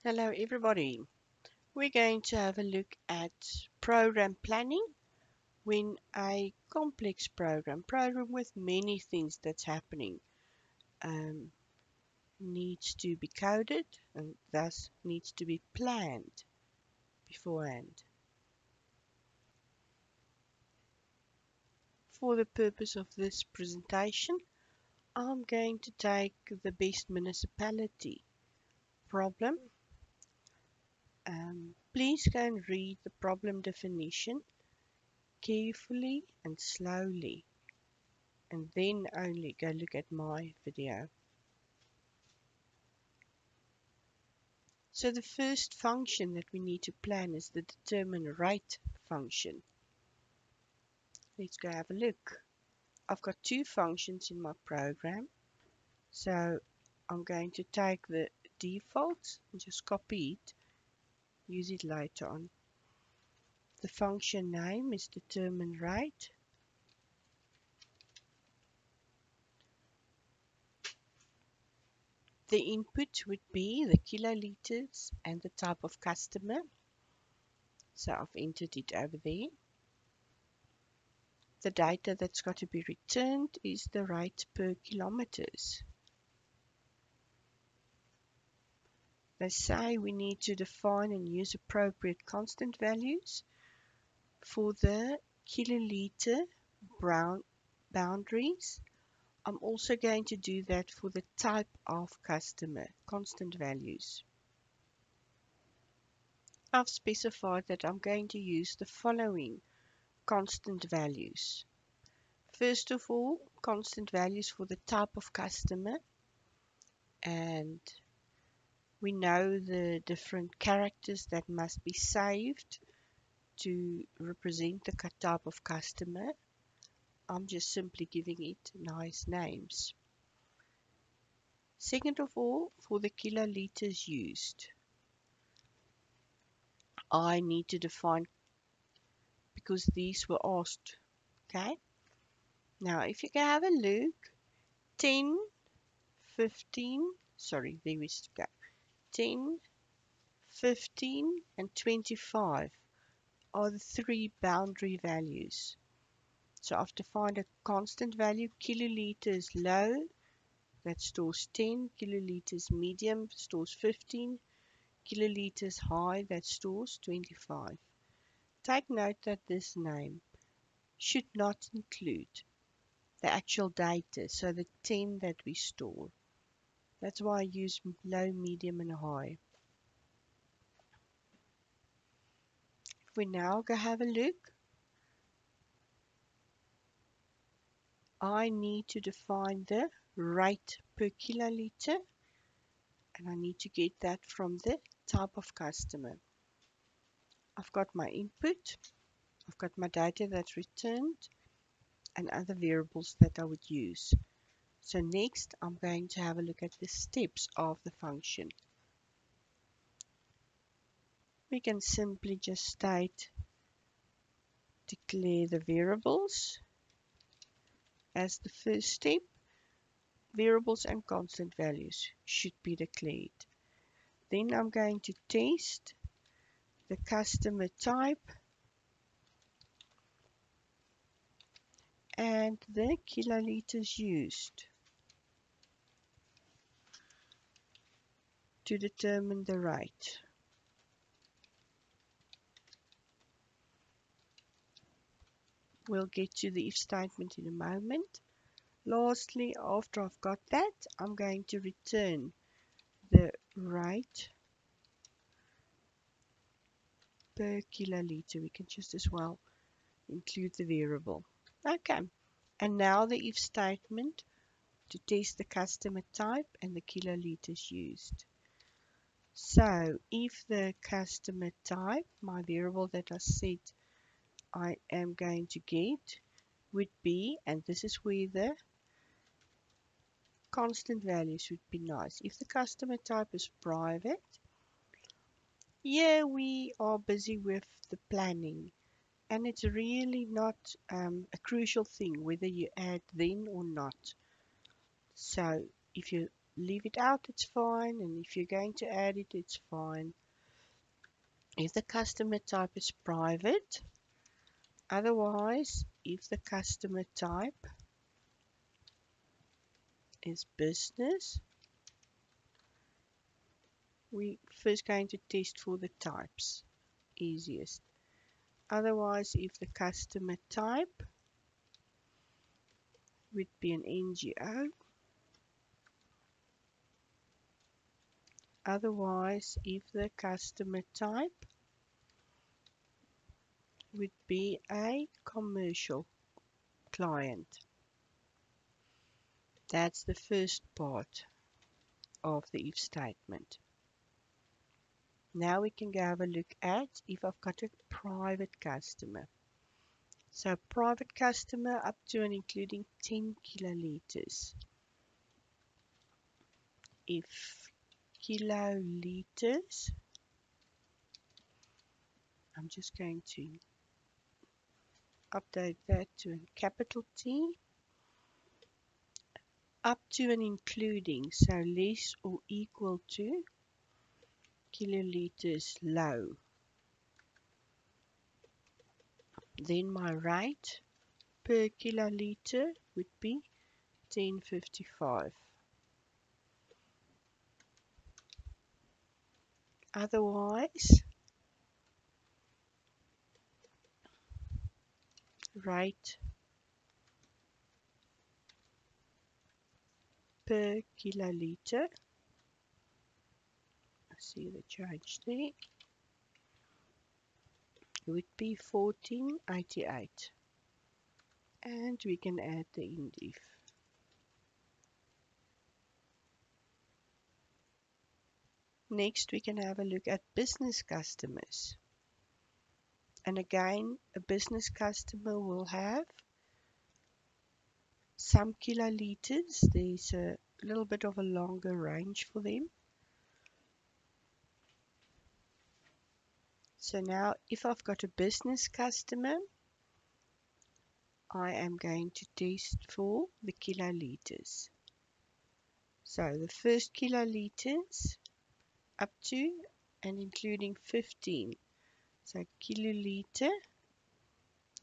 Hello everybody. We're going to have a look at program planning when a complex program with many things that's happening, um, needs to be coded and thus needs to be planned beforehand. For the purpose of this presentation, I'm going to take the best municipality problem. Please go and read the problem definition carefully and slowly, and then only go look at my video. So the first function that we need to plan is the determine rate function. Let's go have a look. I've got two functions in my program, so I'm going to take the default and just copy it, use it later on. The function name is determine rate. The input would be the kiloliters and the type of customer. So I've entered it over there. The data that's got to be returned is the rate per kilometers. They say we need to define and use appropriate constant values for the kiloliter boundaries. I'm also going to do that for the type of customer, constant values. I've specified that I'm going to use the following constant values. First of all, constant values for the type of customer, and we know the different characters that must be saved to represent the type of customer. I'm just simply giving it nice names. Second of all, for the kiloliters used, I need to define, because these were asked. Okay, now if you can have a look, 10, 15, sorry, there we go, 10, 15 and 25 are the three boundary values. So I've defined a constant value, kiloliters low, that stores 10, kiloliters medium stores 15, kiloliters high, that stores 25. Take note that this name should not include the actual data, so the 10 that we store. That's why I use low, medium and high. If we now go have a look, I need to define the rate per kiloliter, and I need to get that from the type of customer. I've got my input, I've got my data that's returned, and other variables that I would use. So next I'm going to have a look at the steps of the function. We can simply just state declare the variables as the first step. Variables and constant values should be declared. Then I'm going to test the customer type and the kiloliters used to determine the rate. We'll get to the if statement in a moment. Lastly, after I've got that, I'm going to return the rate per kiloliter. We can just as well include the variable. Okay, and now the if statement to test the customer type and the kiloliters used. So if the customer type, my variable that I said I am going to get, would be, and this is where the constant values would be nice. If the customer type is private, here we are busy with the planning, and it's really not a crucial thing whether you add then or not. So if you leave it out, it's fine. And if you're going to add it, it's fine. If the customer type is private, otherwise, if the customer type is business, we first going to test for the types, easiest. Otherwise, if the customer type would be an NGO, otherwise, if the customer type would be a commercial client. That's the first part of the if statement. Now we can go have a look at if I've got a private customer. So private customer up to and including 10 kiloliters. If kiloliters, I'm just going to update that to a capital T. Up to and including, so less or equal to kiloliters low. Then my rate per kiloliter would be 10.55. Otherwise, rate per kiloliter, I see the change there, would be 14.88. And we can add the INDIF. Next, we can have a look at business customers. And again, a business customer will have some kiloliters. There's a little bit of a longer range for them. So now, if I've got a business customer, I am going to test for the kiloliters. So the first kiloliters up to and including 15. So kiloliter,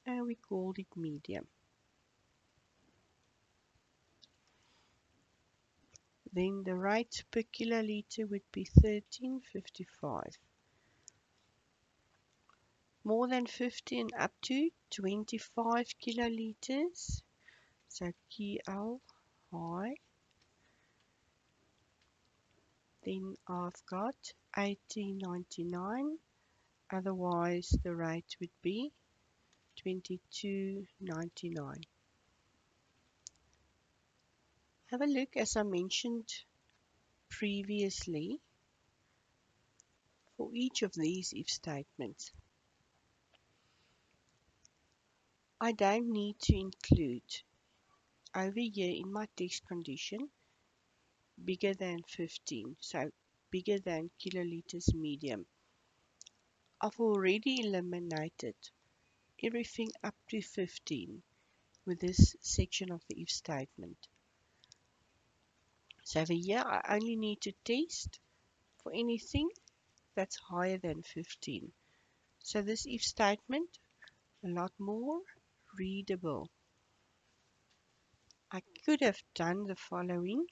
and we called it medium. Then the rate per kiloliter would be 13.55. More than 15 up to 25 kiloliters. So KL high. Then I've got 18.99. Otherwise the rate would be 22.99. Have a look, as I mentioned previously, for each of these if statements. I don't need to include over here in my text condition bigger than 15, so bigger than kiloliters medium. I've already eliminated everything up to 15 with this section of the if statement. So over here I only need to test for anything that's higher than 15. So this if statement, a lot more readable. I could have done the following.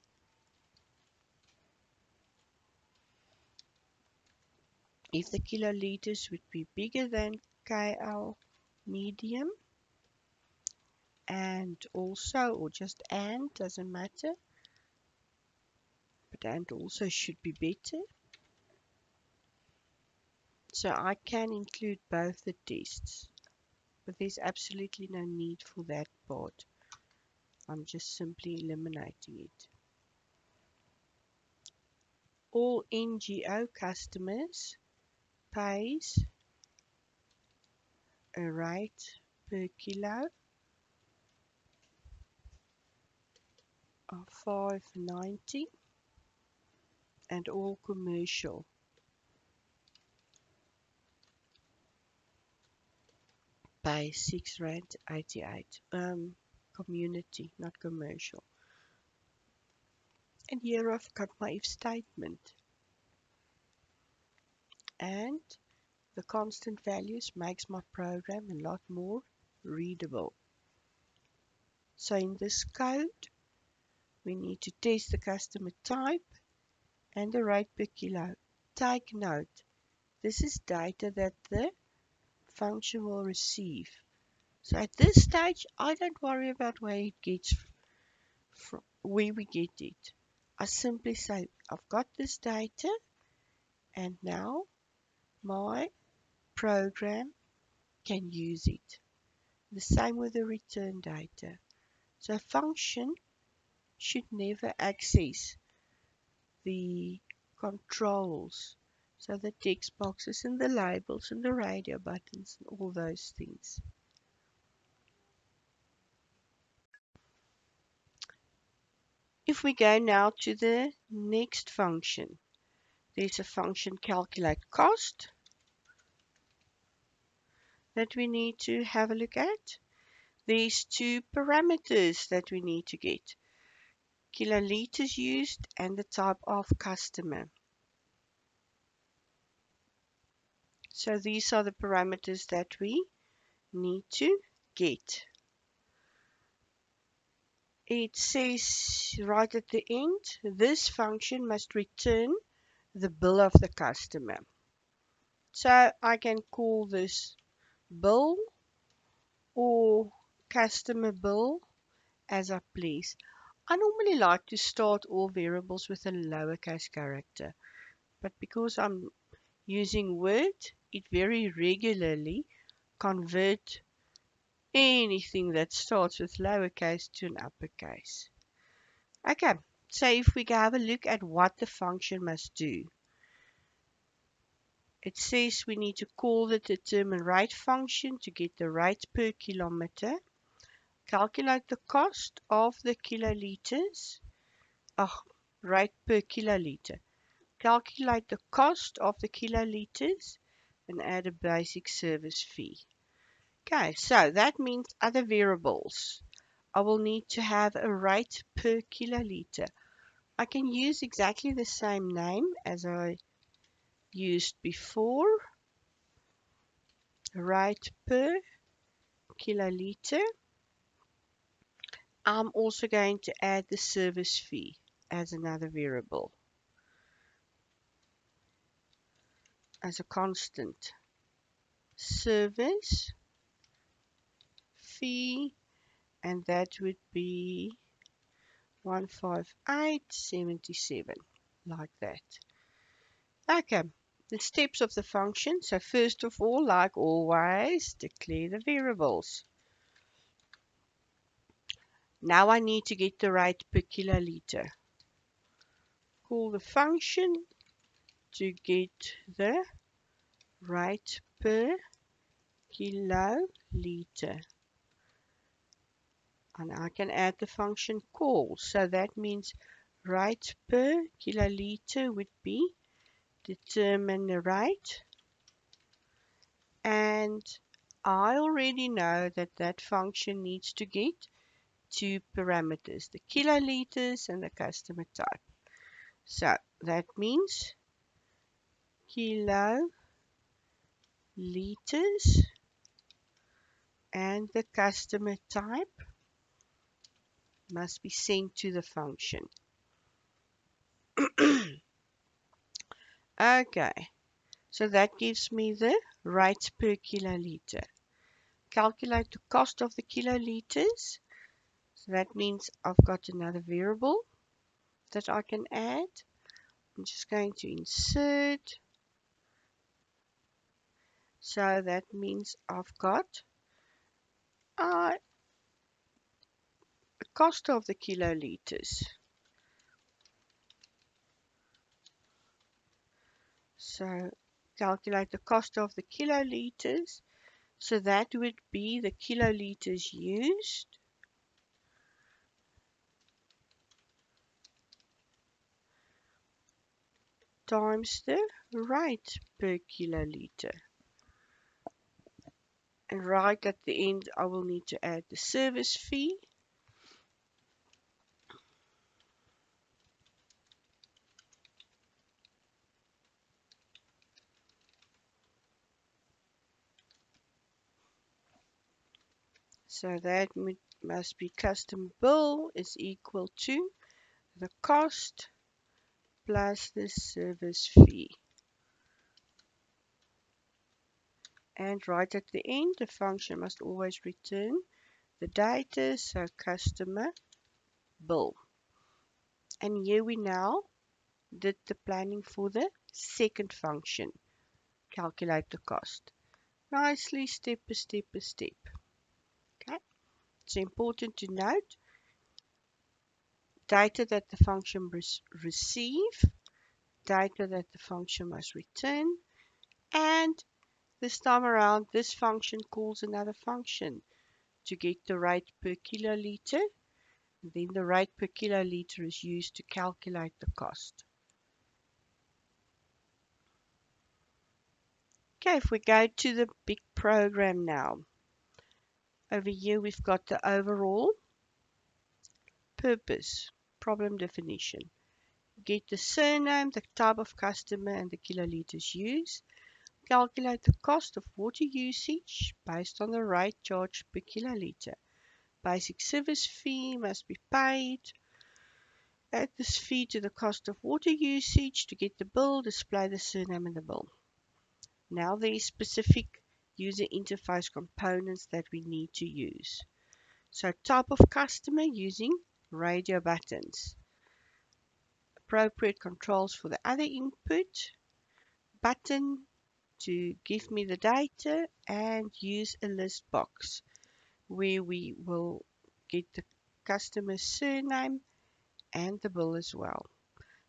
If the kiloliters would be bigger than KL medium, and also, or just and, doesn't matter, but and also should be better. So I can include both the tests, but there's absolutely no need for that part. I'm just simply eliminating it. All NGO customers pays a rate per kilo of 5.90, and all commercial pay R6.88. Community, not commercial. And here I've got my if statement. And the constant values makes my program a lot more readable. So in this code, we need to test the customer type and the rate per kilo. Take note, this is data that the function will receive. So at this stage, I don't worry about where it gets from, where we get it. I simply say, I've got this data, and now my program can use it. The same with the return data. So a function should never access the controls. So the text boxes and the labels and the radio buttons and all those things. If we go now to the next function, there's a function calculate cost that we need to have a look at. There's two parameters that we need to get. Kiloliters used and the type of customer. So these are the parameters that we need to get. It says right at the end, this function must return the bill of the customer. So I can call this bill or customer bill as I please. I normally like to start all variables with a lowercase character, but because I'm using Word, it very regularly converts anything that starts with lowercase to an uppercase. Okay, so if we have a look at what the function must do, it says we need to call the determine rate function to get the rate per kilometer, calculate the cost of the kiloliters, rate per kiloliter, calculate the cost of the kiloliters, and add a basic service fee. Okay, so that means other variables. I will need to have a rate per kiloliter. I can use exactly the same name as I used before, rate per kiloliter. I'm also going to add the service fee as another variable, as a constant. Service fee, and that would be 158.77, like that. Okay, the steps of the function. So first of all, like always, declare the variables. Now I need to get the rate per kiloliter. Call the function to get the rate per kiloliter. And I can add the function call. So that means rate per kiloliter would be determine the rate. And I already know that that function needs to get two parameters, the kiloliters and the customer type. So that means kiloliters and the customer type must be sent to the function. Okay, so that gives me the rate per kiloliter. Calculate the cost of the kiloliters. So that means I've got another variable that I can add. I'm just going to insert. So that means I've got the cost of the kiloliters. So calculate the cost of the kiloliters. So that would be the kiloliters used times the rate per kiloliter. And right at the end, I will need to add the service fee. So that must be custom bill is equal to the cost plus the service fee. And right at the end, the function must always return the data, so customer bill. And here we now did the planning for the second function, calculate the cost. Nicely, step by step by step. Okay, it's important to note data that the function receive, data that the function must return, and this time around, this function calls another function to get the rate per kiloliter. Then the rate per kiloliter is used to calculate the cost. Okay, if we go to the big program now, over here we've got the overall purpose, problem definition. Get the surname, the type of customer, and the kiloliters used. Calculate the cost of water usage based on the rate charged per kiloliter. Basic service fee must be paid. Add this fee to the cost of water usage to get the bill, display the surname in the bill. Now there is specific user interface components that we need to use. So type of customer using radio buttons. Appropriate controls for the other input. Button to give me the data and use a list box where we will get the customer's surname and the bill as well.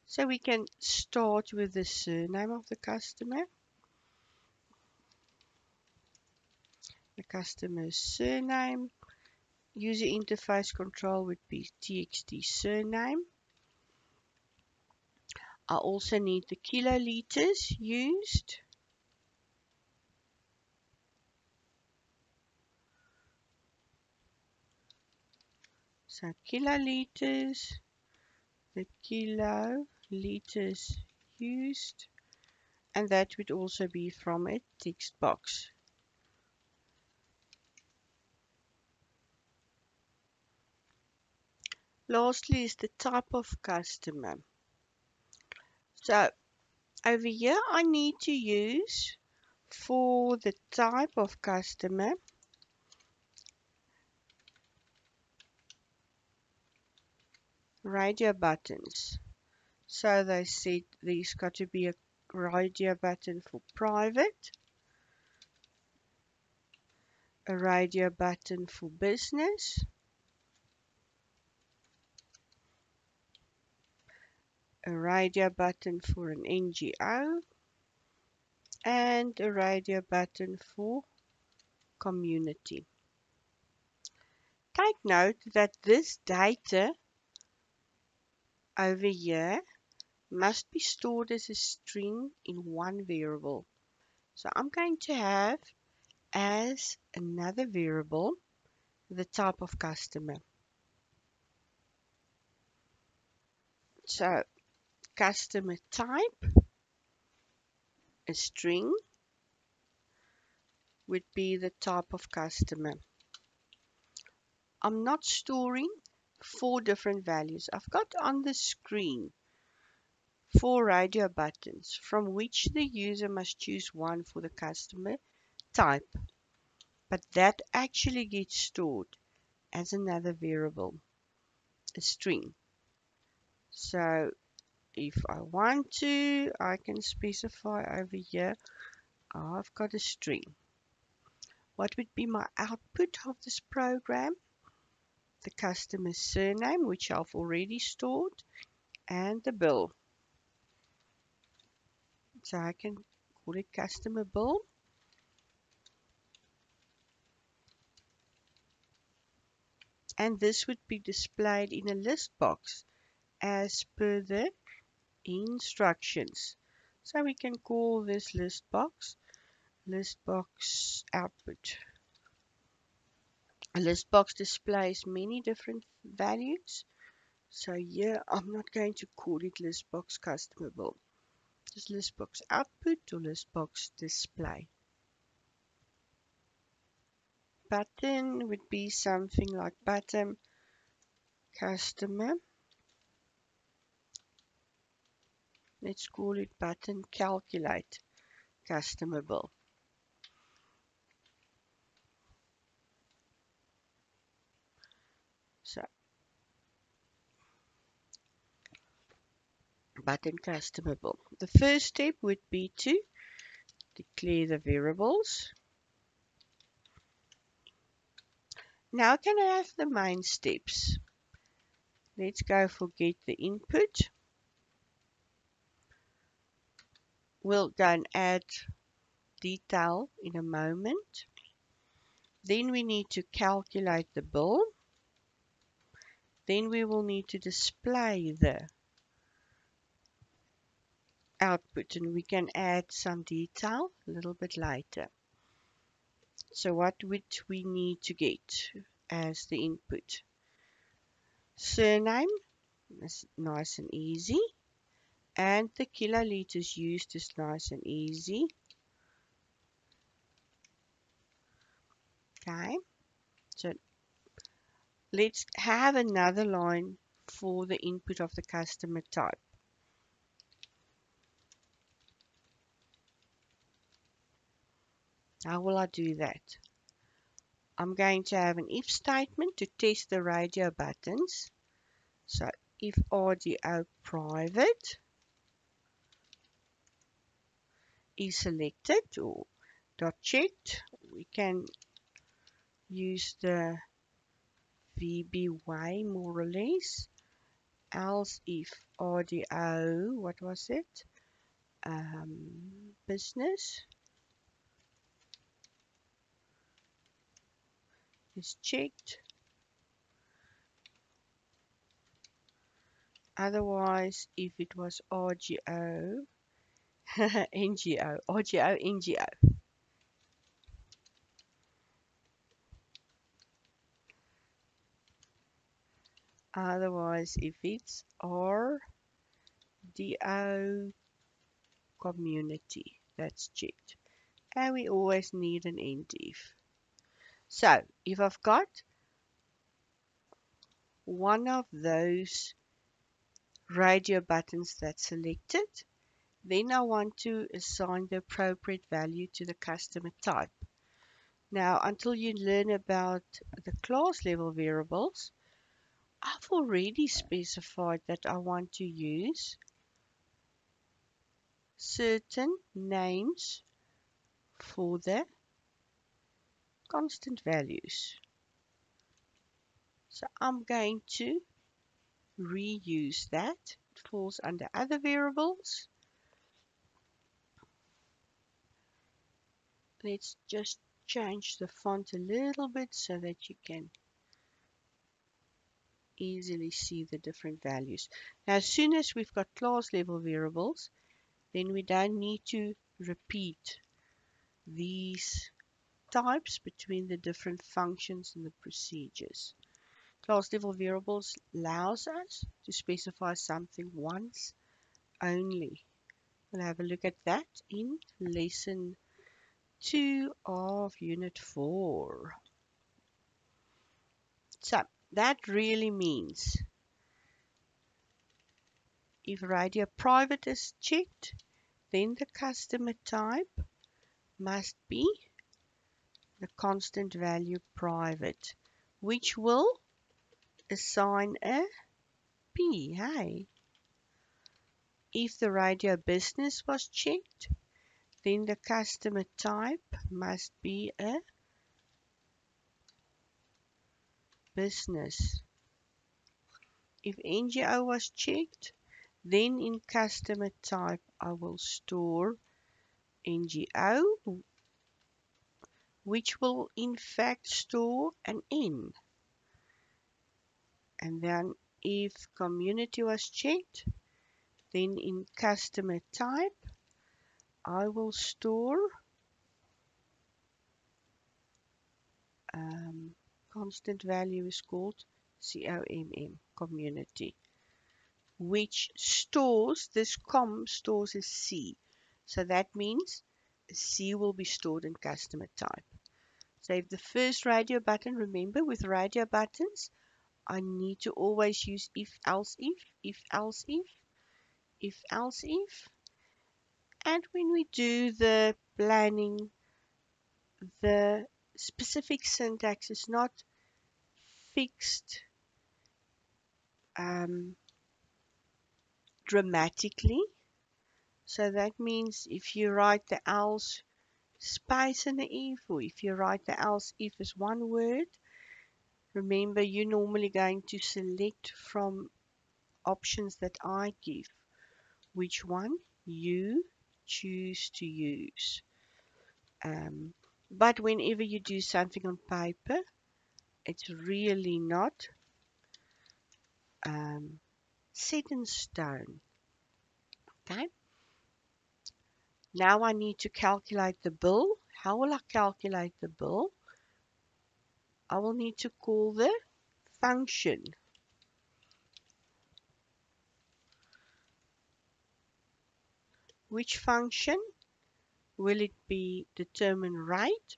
So we can start with the surname of the customer. The customer's surname. User interface control would be txt surname. I also need the kiloliters used. So kiloliters, the kiloliters used, and that would also be from a text box. Lastly is the type of customer. So over here I need to use for the type of customer radio buttons. So they said there's got to be a radio button for private, a radio button for business, a radio button for an NGO, and a radio button for community. Take note that this data over here must be stored as a string in one variable. So I'm going to have as another variable the type of customer. So customer type, a string, would be the type of customer. I'm not storing 4 different values. I've got on the screen 4 radio buttons from which the user must choose one for the customer type. But that actually gets stored as another variable, a string. So if I want to, I can specify over here, I've got a string. What would be my output of this program? The customer's surname, which I've already stored, and the bill. So I can call it customer bill. And this would be displayed in a list box as per the instructions. So we can call this list box output. A list box displays many different values. So here I'm not going to call it list box customer bill. Just list box output or list box display. button would be something like button customer. Let's call it button calculate customer bill. So button customer bill. The first step would be to declare the variables. Now can I have the main steps? Let's go for get the input. We'll go and add detail in a moment. Then we need to calculate the bill. Then we will need to display the output, and we can add some detail a little bit later. So what would we need to get as the input? Surname is nice and easy, and the kiloliters used is nice and easy. Okay, so let's have another line for the input of the customer type. How will I do that? I'm going to have an if statement to test the radio buttons. So if RDO private is selected or dot checked, we can use the VB way more or less. Else if RDO, what was it? Business is checked. Otherwise, if it was RGO, NGO, RGO, NGO. Otherwise, if it's RDO community, that's checked. And we always need an end if. So, if I've got one of those radio buttons that's selected, then I want to assign the appropriate value to the customer type. Now, until you learn about the class level variables, I've already specified that I want to use certain names for the constant values. So I'm going to reuse that. It falls under other variables. Let's just change the font a little bit so that you can easily see the different values. Now, as soon as we've got class level variables, then we don't need to repeat these types between the different functions and the procedures. Class level variables allows us to specify something once only. We'll have a look at that in lesson 2 of unit 4. So that really means if radio private is checked, then the customer type must be the constant value private, which will assign a P. Hey, if the radio business was checked, then the customer type must be a business. If NGO was checked, then in customer type I will store NGO, which will in fact store an N. And then if community was checked, then in customer type I will store constant value is called COMM, community, which stores, this com stores a C. So that means a C will be stored in customer type. So if the first radio button, remember with radio buttons, I need to always use if, else, if, else, if. And when we do the planning, the specific syntax is not fixed dramatically. So that means if you write the else space in the if, or if you write the else if as one word, remember you're normally going to select from options that I give which one you choose to use. But whenever you do something on paper, it's really not set in stone. Okay. Now I need to calculate the bill. How will I calculate the bill? I will need to call the function. Which function? Will it be determine rate,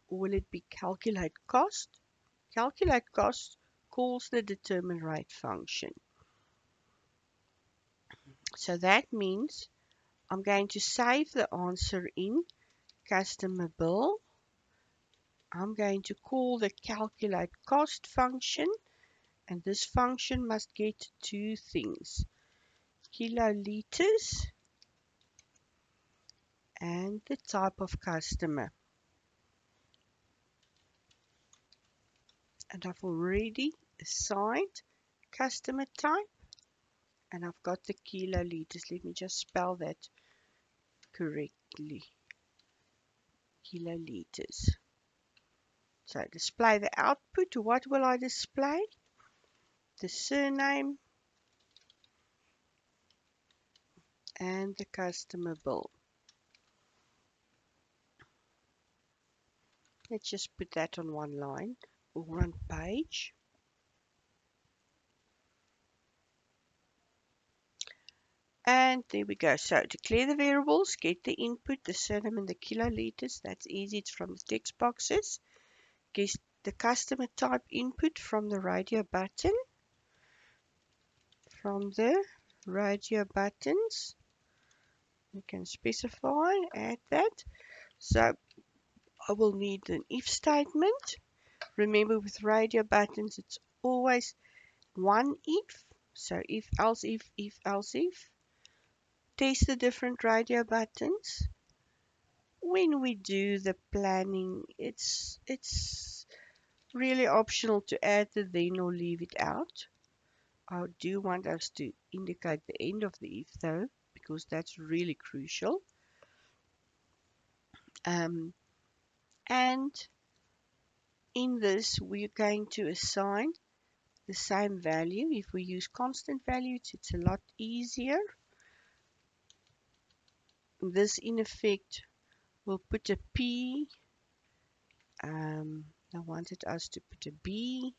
or will it be calculate cost? Calculate cost calls the determine rate function. So that means I'm going to save the answer in customer bill. I'm going to call the calculate cost function, and this function must get two things: kiloliters and the type of customer. And I've already assigned customer type, and I've got the kiloliters. Let me just spell that correctly. Kiloliters. So display the output. What will I display? The surname and the customer bill. Let's just put that on one line or one page. And there we go. So declare the variables, get the input, the surname and the kiloliters. That's easy. It's from the text boxes. Get the customer type input from the radio button. From the radio buttons, you can specify, add that. So I will need an if statement. Remember with radio buttons, it's always one if. So if, else, if, else, if. Test the different radio buttons. When we do the planning, it's really optional to add the then or leave it out. I do want us to indicate the end of the if though, because that's really crucial. And in this, we're going to assign the same value. If we use constant values, it's a lot easier. This, in effect, will put a P. I wanted us to put a B,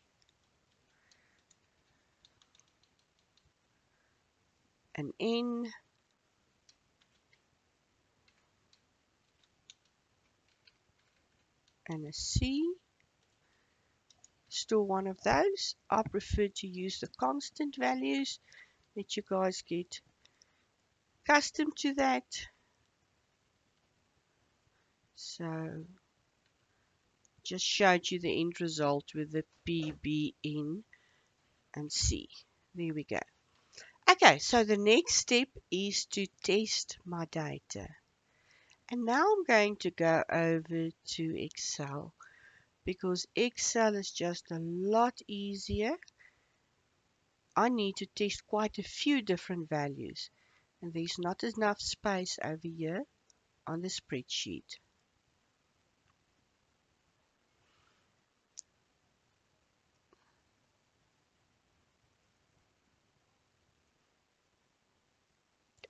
an N, and a C. Store one of those. I prefer to use the constant values. Let you guys get accustomed to that. So just showed you the end result with the P, B, N, and C. There we go. Okay, so the next step is to test my data. And now I'm going to go over to Excel, because Excel is just a lot easier. I need to test quite a few different values, and there's not enough space over here on the spreadsheet.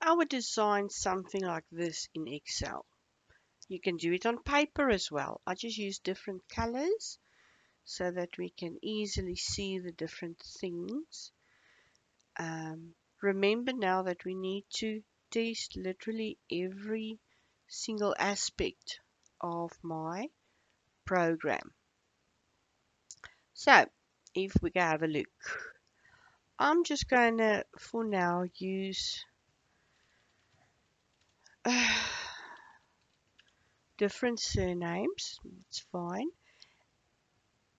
I would design something like this in Excel. You can do it on paper as well. I just use different colors so that we can easily see the different things. Remember now that we need to test literally every single aspect of my program. So if we go have a look, I'm just going to, for now, use different surnames. It's fine.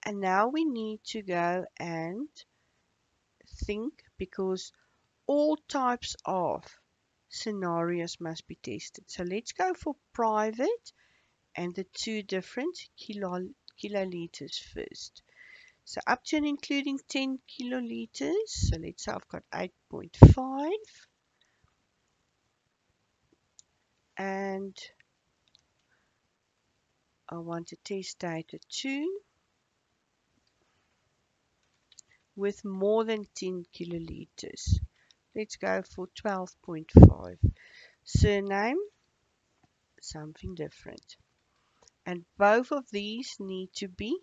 And now we need to go and think, because all types of scenarios must be tested. So let's go for private and the two different kiloliters first. So up to and including 10 kiloliters. So let's say I've got 8.5. And I want to test data 2 with more than 10 kiloliters. Let's go for 12.5. Surname, something different. And both of these need to be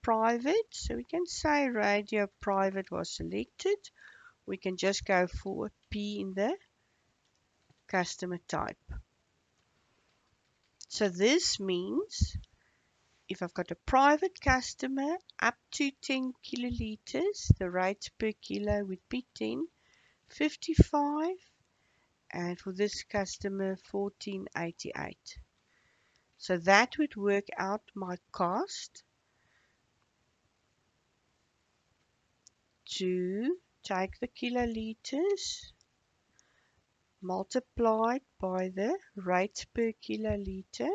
private. So we can say radio private was selected. We can just go for a P in the customer type. So this means if I've got a private customer up to 10 kiloliters, the rate per kilo would be 10.55, and for this customer 14.88. So that would work out my cost to take the kiloliters multiplied by the rate per kiloliter,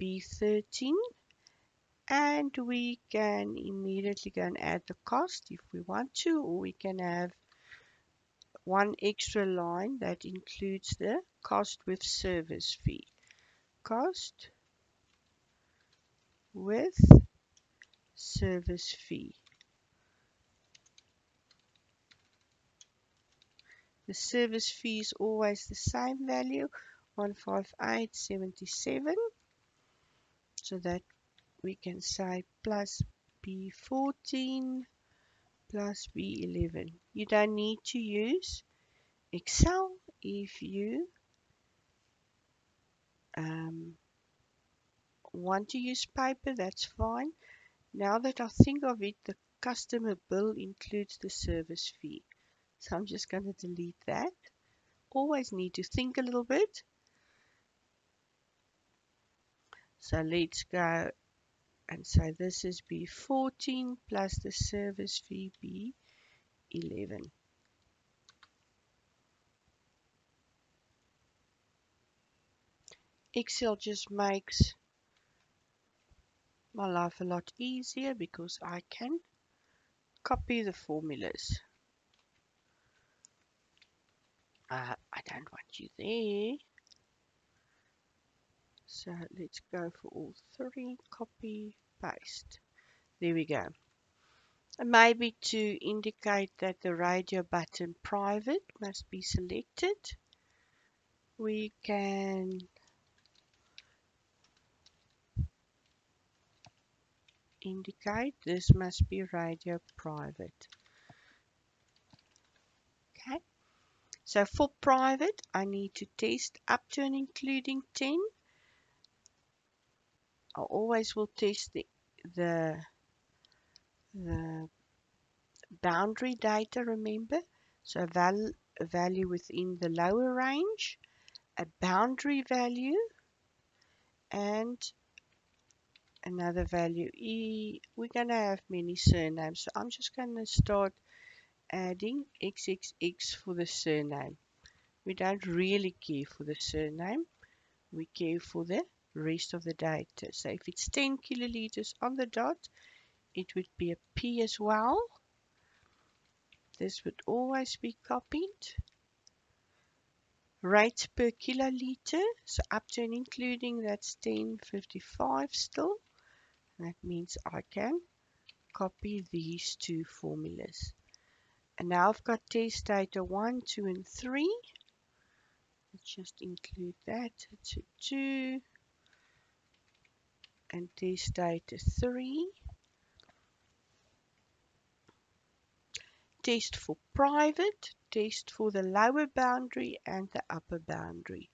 B13, and we can immediately go and add the cost if we want to, or we can have one extra line that includes the cost with service fee. Cost with service fee. The service fee is always the same value, 158.77. So that we can say plus B14 plus B11. You don't need to use Excel if you want to use paper, that's fine. Now that I think of it, the customer bill includes the service fee. So I'm just going to delete that. Always need to think a little bit. So let's go and say this is B14 plus the service fee B11. Excel just makes my life a lot easier because I can copy the formulas. I don't want you there. So let's go for all three, copy, paste. There we go. And maybe to indicate that the radio button private must be selected, we can indicate this must be radio private. Okay. So for private, I need to test up to and including 10. I always will test the boundary data, remember. So a value within the lower range, a boundary value, and another value. We're going to have many surnames. So I'm just going to start adding XXX for the surname. We don't really care for the surname. We care for the rest of the data. So if it's 10 kiloliters on the dot, it would be a P as well. This would always be copied. Rate per kiloliter, so up to and including that's 10.55 still. That means I can copy these two formulas. And now I've got test data 1, 2, and 3. Let's just include that to 2. And test data 3. Test for private, test for the lower boundary and the upper boundary.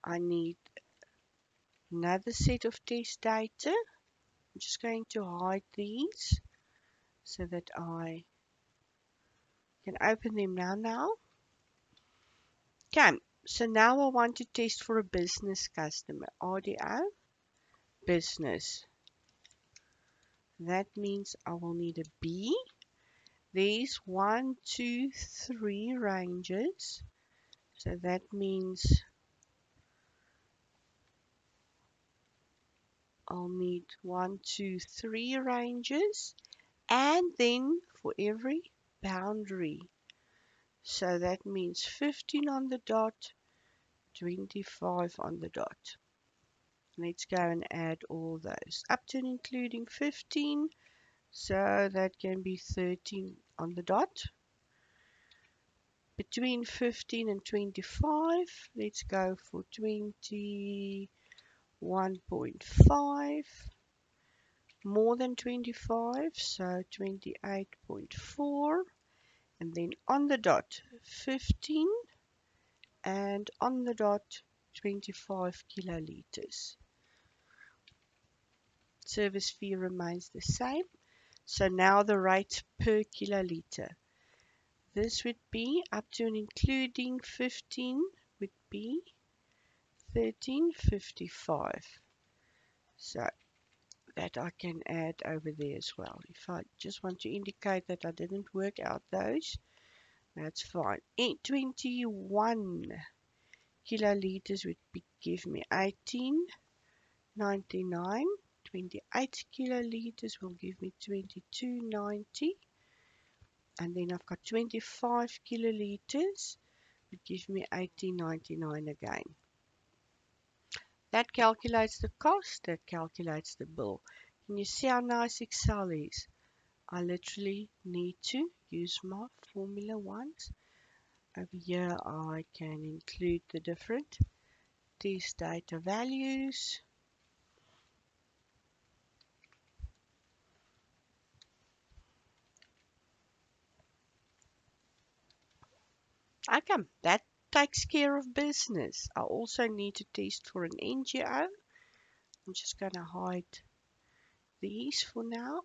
I need another set of test data. I'm just going to hide these so that I can open them now. Okay, so now I want to test for a business customer. RDO, business. That means I will need a B. There's 1, 2, 3 ranges. So that means I'll need 1, 2, 3 ranges. And then for every boundary. So that means 15 on the dot, 25 on the dot. Let's go and add all those up to and including 15. So that can be 13 on the dot. Between 15 and 25, let's go for 21.5. More than 25, so 28.4. And then on the dot 15 and on the dot 25 kiloliters. Service fee remains the same. So now the rate per kiloliter. This would be up to and including 15 would be 13.55. So that I can add over there as well. If I just want to indicate that I didn't work out those, that's fine. 21 kiloliters would give me 18.99. 28 kiloliters will give me 22.90. And then I've got 25 kiloliters would give me 18.99 again. That calculates the cost, that calculates the bill. Can you see how nice Excel is? I literally need to use my formula once. Over here I can include the different test data values. Okay, that takes care of business. I also need to test for an NGO. I'm just going to hide these for now.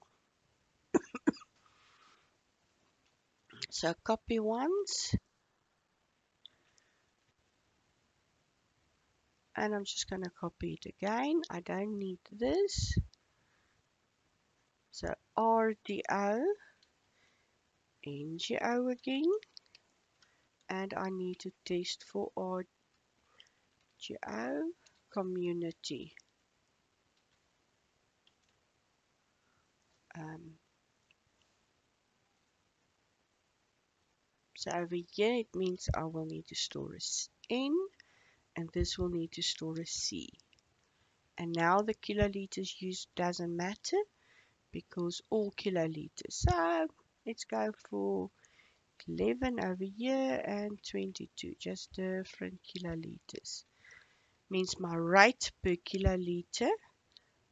So copy once. And I'm just going to copy it again. I don't need this. So RDO, NGO again. And I need to test for RGO community. So over here it means I will need to store a N and this will need to store a C. And now the kiloliters used doesn't matter because all kiloliters. So let's go for 11 over here and 22, just different kiloliters. Means my rate per kiloliter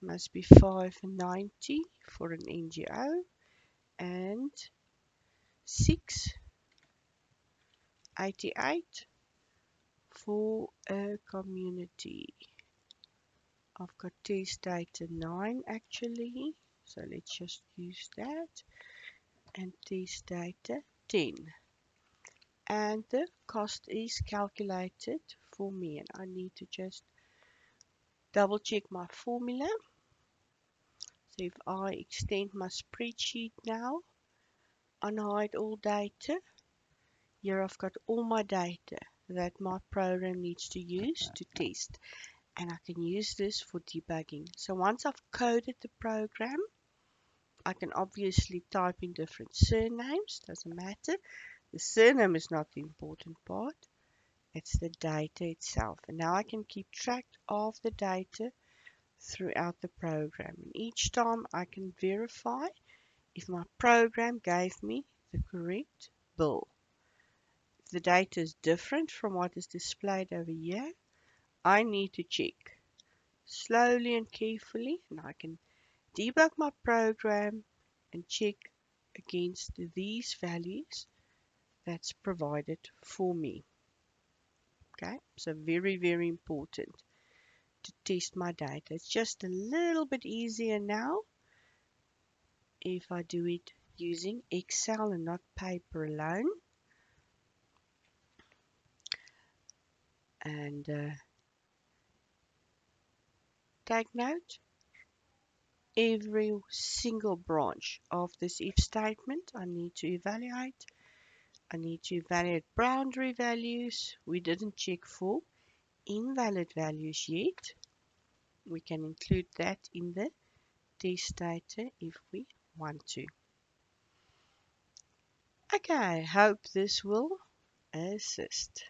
must be 5.90 for an NGO and 6.88 for a community. I've got test data 9 actually, so let's just use that, and test data 10. And the cost is calculated for me, and I need to just double check my formula. So if I extend my spreadsheet now, unhide all data, here I've got all my data that my program needs to use to test, and I can use this for debugging. So once I've coded the program, I can obviously type in different surnames, doesn't matter. The surname is not the important part, it's the data itself. And now I can keep track of the data throughout the program. And each time I can verify if my program gave me the correct bill. If the data is different from what is displayed over here, I need to check slowly and carefully, and I can debug my program and check against these values that's provided for me. Okay, so very, very important to test my data. It's just a little bit easier now if I do it using Excel and not paper alone. And take note, every single branch of this if statement I need to evaluate. I need to evaluate boundary values. We didn't check for invalid values yet. We can include that in the test data if we want to. Okay, hope this will assist.